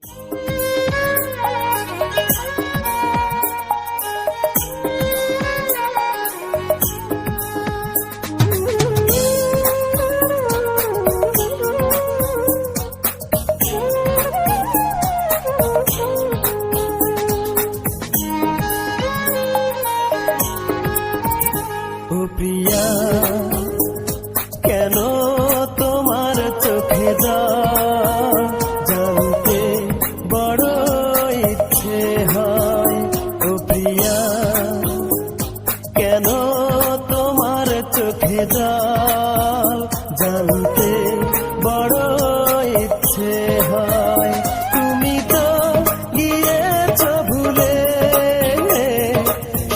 ও প্রিয়া, কেন তোমার চোখে জল? জানতে বড় ইচ্ছে হয়। ও প্রিয়া, কেন তোমার চোখে জল? জানতে বড় ইচ্ছে হয়। তুমি তো গিয়েছ ভুলে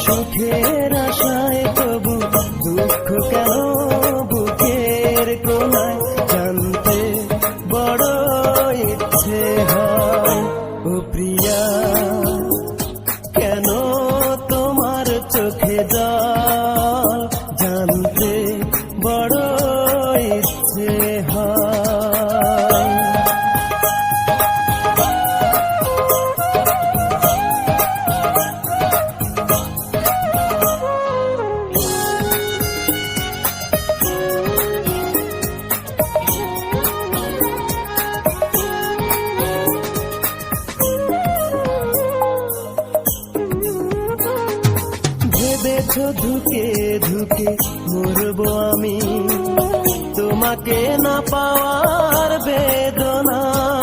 সুখের আশায়, তবু দুঃখ কেন বুকের কোনায়? জানতে বড় ইচ্ছে হয়। ও প্রিয়া, কেন তোমার চোখে জল? জানতে বড় ইচ্ছে হয়। ভেবেছ ধুকে ধুকে মরবো আমি, তোমাকে না পাওয়ার বেদনায়।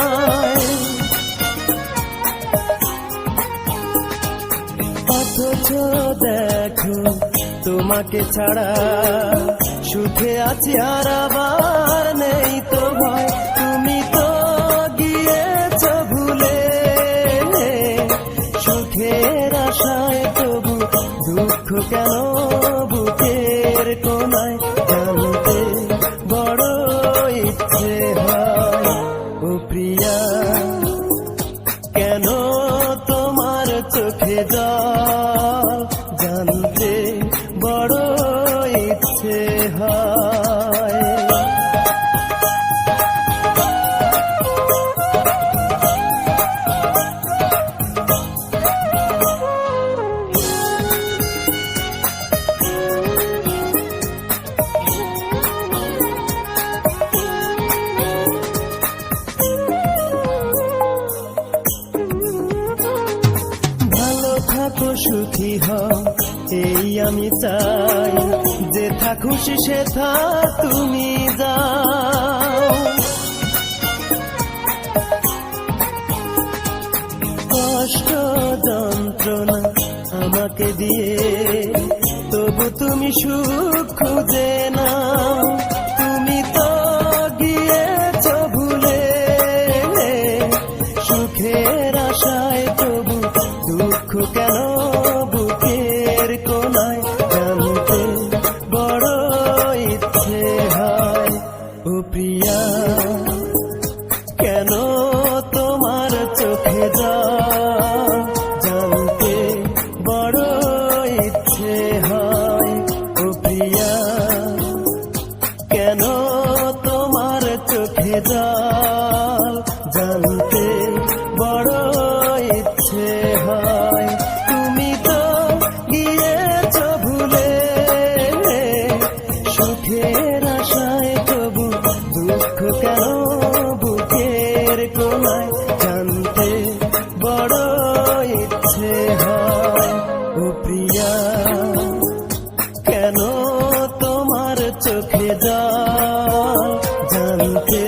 অথচ দেখো তোমাকে ছাড়া সুখে আছি, আর আবার নেই তো ভয়। তুমি তো গিয়েছ ভুলে সুখের আশায়, তবু দুঃখ কেন বুকের কোনায়? জানতে বড় ইচ্ছে হয়। ও প্রিয়া, কেন তোমার চোখে জল? জানতে বড় ইচ্ছে হয়। থাকো সুখী হও, এই আমি চাই। যে থা খুশি সে থা তুমি যাও। কষ্ট যন্ত্রণা আমাকে দিয়ে, তবু তুমি সুখ খুঁজে নাও। তুমি তো গিয়েছ ভুলে সুখের আশায়, তবু দুঃখ কেন বুকের কোনায়? জানতে বড় ইচ্ছে হয়। ও প্রিয়া, কেন তোমার চোখে জল? জানতে বড় ইচ্ছে হয়। ও প্রিয়া, কেন তোমার চোখে জল? জানতে বড় ইচ্ছে হয়। তুমি তো গিয়েছ ভুলে সুখের আশায়, তবু দুঃখ কেন বুকের কোনায়? জানতে বড় ইচ্ছে হয়। ও প্রিয়া, কেন তোমার চোখে জল? জানতে